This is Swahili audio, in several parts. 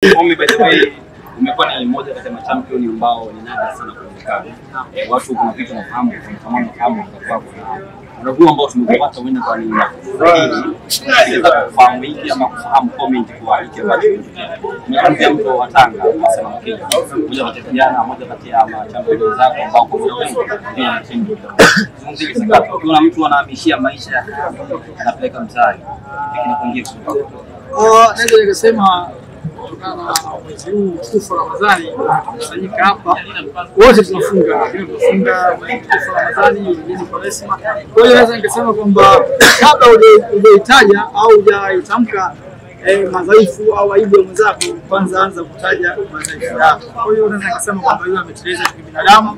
Ommy, by the way, umekuwa ni mmoja kati ya machampion ambao ni nadra sana kuonekana. Watu kuna vitu nafahamu kwa unajua ambao tumepata wewe kwa nini unaweza kufahamu hiki ama kufahamu comment kwa hiki ambacho umekuwa mtu wa Tanga sana Kenya. Mmoja kati ya vijana, mmoja kati ya machampion zako ambao kwa wengi pia na timu. Zungumzie sakafu. Kuna mtu anahamishia maisha anapeleka mtaani. Lakini kuingia naweza nikasema kutokana na mwezi huu mtukufu wa Ramadhani tunafanyika hapa wote tunafunga mtukufu wa Ramadhani wengine kwa resma. Kwa hiyo naweza nikasema kwamba kabla hujaitaja au hujaitamka madhaifu au aibu ya mwenzako, kwanza anza kutaja madhaifu yako. Kwa hiyo naweza nikasema kwamba yule ameteleza kibinadamu,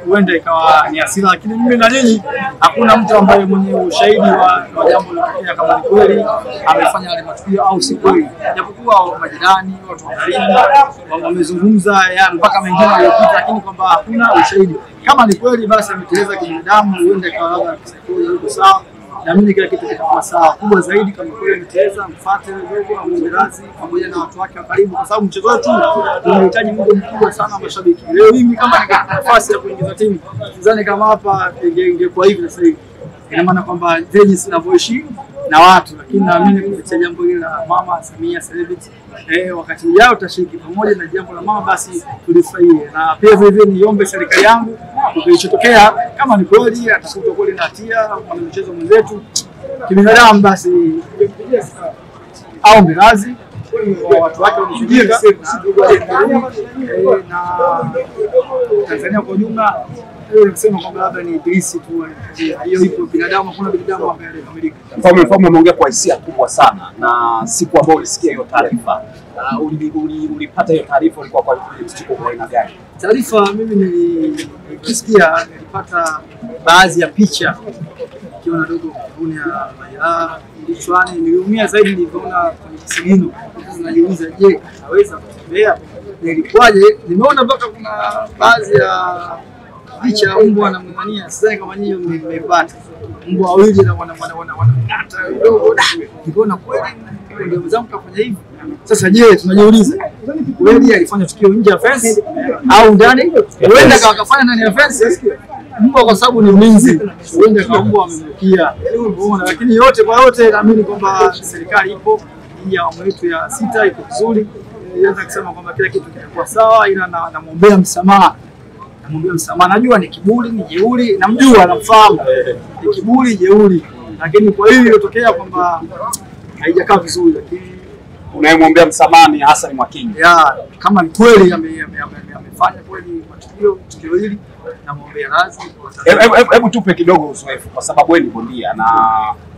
huenda ikawa ni hasira, lakini mimi na nyinyi hakuna mtu ambaye mwenye ushahidi wa jambo lilotokea kama ni kweli amefanya yale matukio au si kweli. Japokuwa majirani, watu wa karibu wamezungumza mpaka mengine waliopita, lakini kwamba hakuna ushahidi. Kama ni kweli basi ameteleza kibinadamu, huenda ikawa labda kisaikolojia yuko sawa. Na mimi kila kitu kitakuwa sawa. Kubwa zaidi kama kweli ameteleza, mfuate ndogo amwombe radhi pamoja na watu wake wa karibu, kwa sababu mchezo wetu unahitaji muda mkubwa sana mashabiki. Leo mimi kama ningepata nafasi ya kuingiza timu, sidhani kama hapa ingekuwa hivi sasa hivi. Ina maana kwamba zenye sinavyoishi na watu, lakini naamini kupitia jambo hili la Mama Samia Celebrity wakati ujao tutashiriki pamoja na jambo la mama, basi tulifurahie. Na pia vile niombe serikali yangu kilichotokea kama ni kweli atakuta kweli na hatia kwa mchezo mwenzetu kibinadamu, basi aombe radhi kwa watu wake wameshirika na Tanzania kwa ujumla. Nikisema kwamba labda ni ibilisi tu, hiyo ipo binadamu, hakuna binadamu ambaye amekamilika. Mfalme ameongea kwa hisia kubwa sana, na siku ambayo ulisikia hiyo taarifa, ulipata hiyo taarifa ulikuwa kwa mshtuko wa aina gani? Taarifa mimi nilisikia, nilipata baadhi ya picha kiona dogo kuni ya majeraha kichwani, niliumia zaidi nilipoona kwenye kisigino. Sasa najiuliza, je, anaweza kutembea? Nilikuwaje? Nimeona mpaka kuna baadhi ya picha mbwa anamng'ania, sidhani kama nyinyi mmepata. Mbwa wawili na wanang'ata kidogo. Nikaona kweli ndio mzangu kafanya hivi. Sasa je, tunajiuliza kweli alifanya tukio nje ya fence au ndani? Huenda akafanya ndani ya fence. Mbwa kwa sababu ni mlinzi, huenda kama mbwa amemkia. Unaona, lakini yote kwa yote naamini kwamba serikali ipo, ya awamu yetu ya 6 iko vizuri. Naweza kusema kwamba kila kitu kitakuwa sawa, ila namwombea msamaha. Najua ni kiburi, ni jeuri, namjua, namfahamu. Ni kiburi, jeuri. Lakini kwa hiyo iliyotokea kwamba haijakaa vizuri, lakini unayemwombea msamaha ni Hassan Mwakinyo. Kama ni kweli amefanya kweli tukio hili, namwombea radhi. Hebu tupe kidogo uzoefu, kwa sababu wewe ni bondia na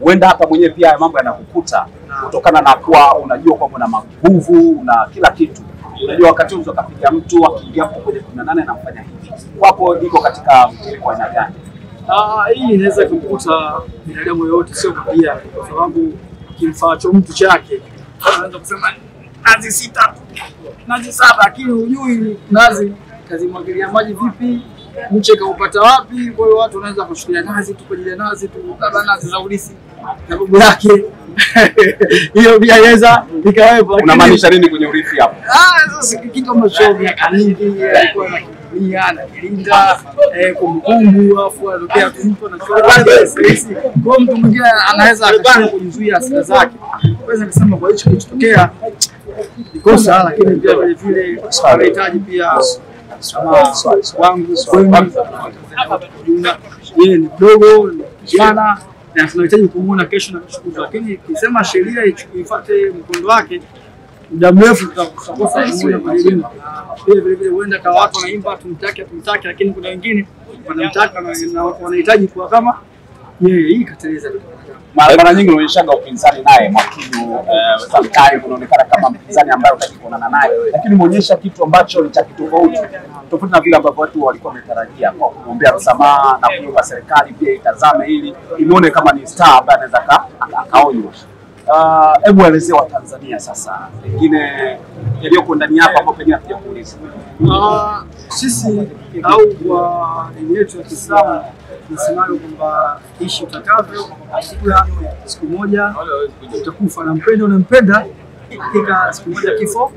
huenda hata mwenyewe pia mambo yanakukuta kutokana na kuwa unajua kwamba una maguvu na kila kitu. Unajua wakati mtu akapiga mtu akiingia hapo kwenye 18 na kufanya hivi, wapo iko katika mtiririko aina gani? Hii inaweza kumkuta binadamu yote, sio bondia, kwa sababu kimfaacho mtu chake. Anaweza kusema nazi 6, nazi 7, lakini hujui nazi kazimwagilia maji vipi, mche kaupata wapi. Kwa hiyo watu wanaweza kushikilia nazi tu kwa ajili ya nazi tu, labda nazi za ulisi na babu yake. Hiyo pia inaweza ikawepo. Unamaanisha nini kwenye urithi hapo? Sasa kitu ambacho miaka mingi alikuwa anakimbia na kilinda kumbukumbu, afu alokea tu mtu anachora sisi. Kwa mtu mwingine anaweza akashindwa kujizuia hasira zake. Naweza kusema kwa hicho kilichotokea ni kosa, lakini pia vile vile anahitaji pia wangu yeye ni mdogo, ni kijana, na tunahitaji kumuona kesho na kushukuru. Lakini kisema sheria ifuate mkondo wake, muda mrefu tutakosa kumuona kwa elimu. Vile vile huenda kwa watu wanaimba tumtaki, lakini kuna wengine wanamtaka na wanahitaji kuwa kama yeye. Hii kateleza. Mara nyingi unaonyeshaga upinzani naye Mwakinyo, sometimes unaonekana kama mpinzani ambaye unataka kuonana naye, lakini umeonyesha kitu ambacho ni cha tofauti na vile ambavyo watu walikuwa wametarajia, kwa kumwombea msamaha na kuomba serikali pia itazame hili, imuone kama ni star ambaye anaweza akaonywa. Hebu elezea wa Tanzania sasa pengine yaliyoko ndani hapa hapo, pengine hatujakuuliza. Sisi au kwa dini yetu ya Kiislamu tunasema kwamba ishi utakavyo, siku moja utakufa, na mpendo unampenda hakika siku moja kifo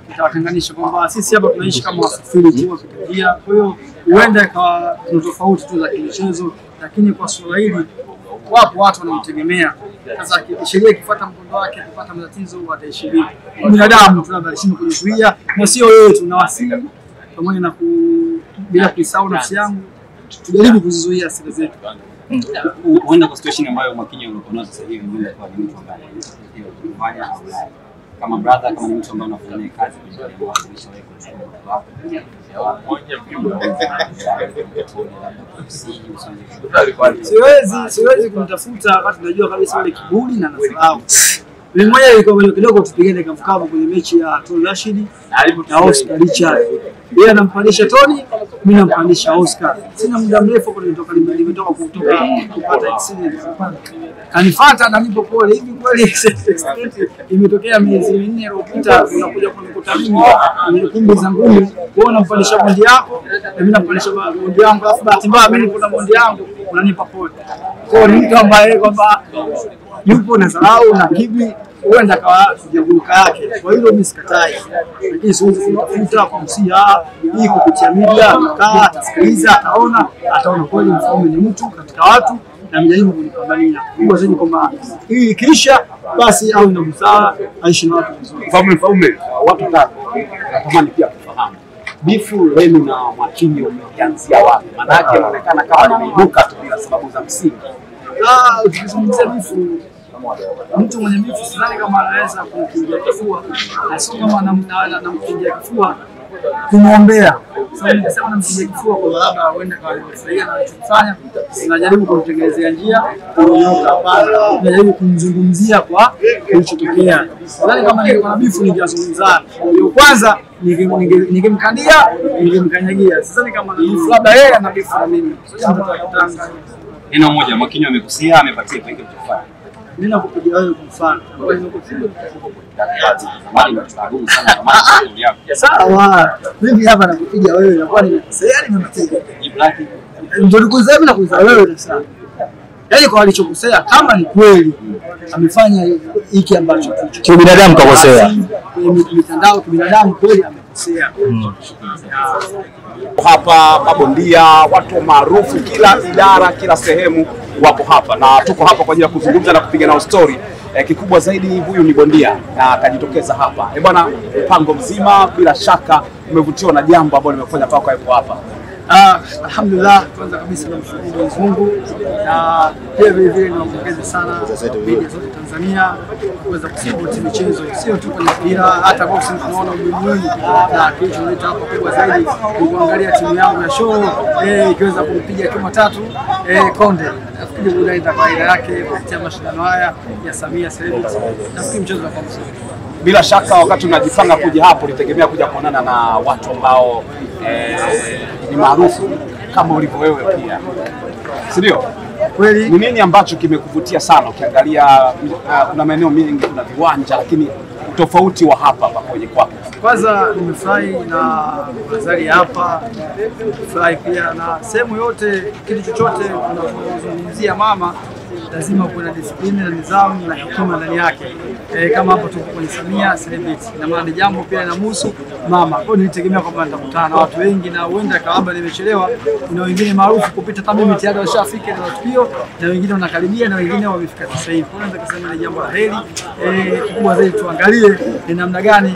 kitawatenganisha, kwamba sisi hapa tunaishi kama wasafiri tu wakipitia. Kwa hiyo huenda ikawa kuna tofauti tu za kimichezo, lakini kwa suala hili wapo watu wanamtegemea. Sasa sheria ikifuata mkondo wake, kupata matatizo wataishi vipi? Binadamu tunabashini kujizuia, na sio wewe tunawasili pamoja na bila kuisahau nafsi yangu, tujaribu kuzizuia hasira zetu. Huenda kwa situation ambayo Mwakinyo unaona sasa hivi ni kwa mtu ambaye anafanya kama brother, kama mtu ambaye anafanya kazi kwa siwezi kumtafuta wakati najua kabisa ile kiburi na nasahau. Mimi mmoja ilikuwa kidogo tupigane kamkavu kwenye mechi ya Tony Rashid na Oscar Richard. Yeye anampandisha Tony, mimi nampandisha Oscar. Sina muda mrefu kwa nimetoka kupata accident. Kanifuata na nipo pole hivi kweli imetokea miezi 4 iliyopita, unakuja kunikuta mimi kwenye kumbi za ngumi, wewe unampandisha bondi yako na mimi nampandisha bondi yangu, afu bahati mbaya mimi niko na bondi yangu unanipa pole. Kwa ni mtu ambaye kwamba yupo na salau na kibi huenda kawa kujeruka yake. Kwa hiyo mimi sikatai, lakini siwezi kumtafuta kwa msia hii kupitia media. Anakaa atasikiliza, ataona kweli Mfaume ni mtu katika watu na mjaribu kunipambania. Kwa sababu kwamba hii kisha basi au ndio msawa aishi na watu vizuri. Mfaume watu tatu natamani pia kufahamu bifu lenu na Mwakinyo umeanzia wapi? Maana yake inaonekana kama nimeibuka tu bila sababu za msingi. Ukizungumzia bifu, mtu mwenye bifu sidhani kama anaweza kumkingia kifua, na sio kama anamkingia kifua kumwombea. Sasa nikisema namkingia kifua kwa labda huenda kwa alifurahia na alichofanya, tunajaribu kumtengenezea njia kuondoka pale, tunajaribu kumzungumzia kwa kilichotokea. Sidhani kama ningekuwa na bifu ningezungumza. Ndio kwanza ningemkandia, ningemkanyagia. Sidhani kama na bifu, labda yeye ana bifu na mimi. Neno moja, Mwakinyo amekusia, amepatia kwa hiki kufanya. Mimi nakupigia wewe kwa mfano. Sawa. Mimi hapa nakupigia wewe na kwani nimekosea, nimepatia. Ndio nikuuliza mimi na kuuliza wewe sasa. Yaani kwa alichokosea kama ni kweli amefanya hiki ambacho kibinadamu kakosea. Kwenye mitandao kibinadamu kweli amekosea. Hapa mabondia, watu maarufu, kila idara, kila sehemu wapo hapa, na tuko hapa kwa ajili ya kuzungumza na kupiga nao story. Kikubwa zaidi huyu ni bondia na akajitokeza hapa. Bwana, mpango mzima bila shaka umevutiwa na jambo ambalo nimefanya paka yupo hapa. Alhamdulillah, kwanza kabisa namshukuru Mwenyezi Mungu na pia vile vile nampongeza sana media zote Tanzania kuweza kusupport michezo, sio tu kwenye mpira, hata boxing tunaona umuhimu na kilicholeta hapo kubwa zaidi ni kuangalia timu yangu ya show ikiweza kumpiga kama tatu Konde. Nafikiri ndio itakuwa faida yake kupitia mashindano haya ya Samia Celebrity. Nafikiri mchezo utakuwa mzuri. Bila shaka wakati unajipanga kuja hapo ulitegemea kuja kuonana na watu ambao ni maarufu kama ulivyo wewe pia, si ndio? Kweli. Ni nini ambacho kimekuvutia sana ukiangalia kuna maeneo mengi, kuna viwanja, lakini tofauti wa hapa pamoja kwako? Kwanza nimefurahi na mazali hapa, nimefurahi pia na sehemu yote, kitu chochote tunazungumzia mama lazima kuwe na discipline na nidhamu na hekima ndani yake. Kama hapo tuko kwenye Samia Celebrity na maana jambo pia linamhusu mama. Kwa hiyo nilitegemea kwamba nitakutana na watu wengi na huenda kaaba nimechelewa, na wengine maarufu kupita hata mimi tayari washafika na tukio, na wengine wanakaribia na wengine wamefika sasa hivi. Kwa hiyo nataka kusema ni jambo la heri. Kikubwa zaidi tuangalie ni namna gani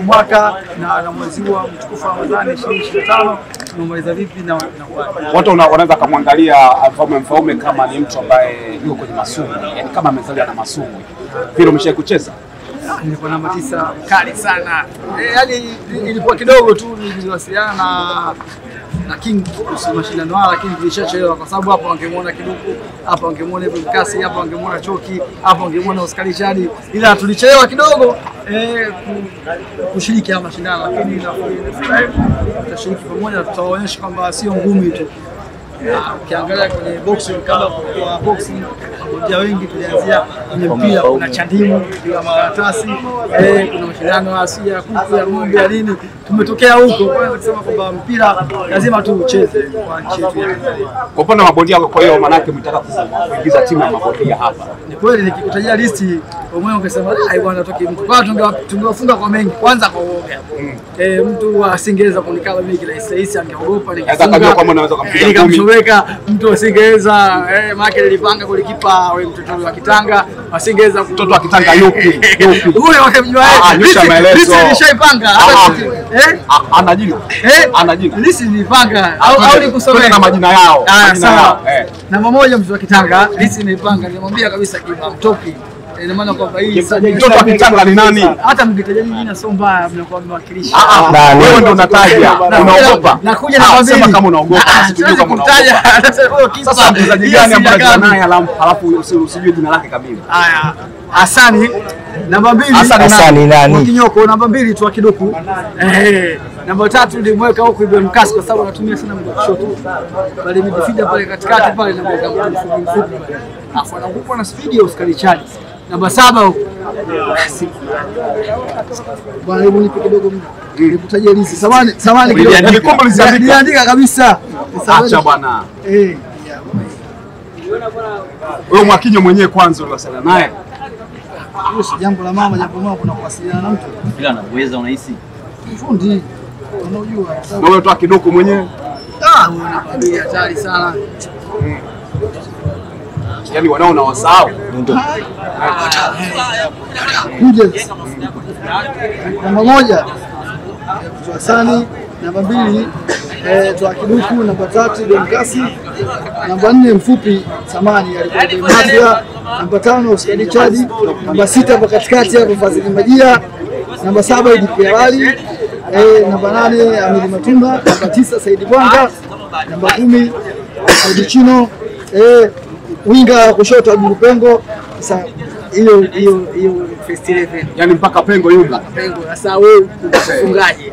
mwaka na mwezi wa mtukufu wa Ramadhani 2025 tunamaliza vipi na watu wanaweza kumwangalia Mfaume kama ni mtu ambaye yuko kwenye masumu, yani kama amezaliwa na masumu. Vile umeshawahi kucheza? Nilikuwa namba 9 kali sana. Yaani ilikuwa kidogo tu niliwasiliana na King kuhusu mashindano haya, lakini tulishachelewa kwa sababu hapo wangemuona Kiduku, hapo wangemuona Ibn Kasi, hapo wangemuona Choki, hapo wangemuona Oscar Richard, ila tulichelewa kidogo kushiriki haya mashindano, lakini tutashiriki pamoja, tutawaonyesha kwamba sio ngumi tu. Ukiangalia kwenye boxing, kabla kwa boxing wagonjwa wengi tulianzia kwenye mpira, kuna chandimu, kuna makaratasi, kuna mashindano ya Asia, kuku ya ng'ombe ya nini, tumetokea huko. Kwanza kusema kwamba mpira lazima tu ucheze kwa nchi yetu ya Tanzania. Kwa upande wa mabondia, kwa hiyo maana yake mtaka kuingiza timu ya mabondia hapa? Ni kweli, nikikutajia listi Wewe ungesema ai bwana toki mtu. Kwa tungewafunga kwa mengi. Kwanza kwa uoga. Mtu asingeweza kunikaba mimi kila hisi angeogopa nikifunga kama unaweza kumpiga nikamchoweka mtu asingeweza maana nilipanga golikipa wewe mtoto wa Kitanga asingeweza mtoto wa Kitanga yupi huyo wakamjua lisi nishaipanga ana jina ana jina lisi nilipanga au nikusomea na majina yao namba moja mtu wa Kitanga lisi nilipanga nilimwambia kabisa kiba mtoki ina maana kwamba hii mtoto wa Kitanga ni nani? Hata mkitaja jina sio mbaya, mnakuwa mmewakilisha. Wewe ndio unataja, unaogopa. Nakuja na kwambia sema kama unaogopa, usijue kama unaogopa. Sasa mchezaji gani ambaye naye alafu usijue jina lake kamili? Haya, Hasani namba 2. Hasani nani? Kinyoko namba 2 tu Kiduku. Namba 3 nilimweka huko Ibrahim Kasi kwa sababu anatumia sana mguu kushoto. Bali midfielder pale katikati pale namweka mfupi. Afu anakupa na speed ya Oscar Richard. Namba 7 huko. Bwana hebu nipe kidogo nikutajie lisi. Samani kidogo. Niliandika kabisa. Acha bwana. Wewe Mwakinyo mwenyewe kwanza uliwasiliana naye? Hiyo si jambo la mama, jambo mama kuna kuwasiliana na mtu. Bila anaweza unahisi. Fundi. Unajua. Na wewe toa Kiduku mwenyewe? Wewe unakwambia hatari sana. Yaani wanao na wasahau. Kuja. Namba 1 Hasani, namba 2 toa Kiduku, namba 3 Domkasi, namba 4 mfupi Samani alikuwa Mafia, namba 5 Oscar Richard, namba 6 hapo katikati hapo Fazili Majia, namba 7 Idi Piawali, namba 8 Amili Matumba, namba 9 Saidi Bwanga, namba 10 Saidi Chino, winga kushoto Abdul Pengo. Sasa hiyo first 11 yani mpaka Pengo yule Pengo. Sasa wewe unafungaje?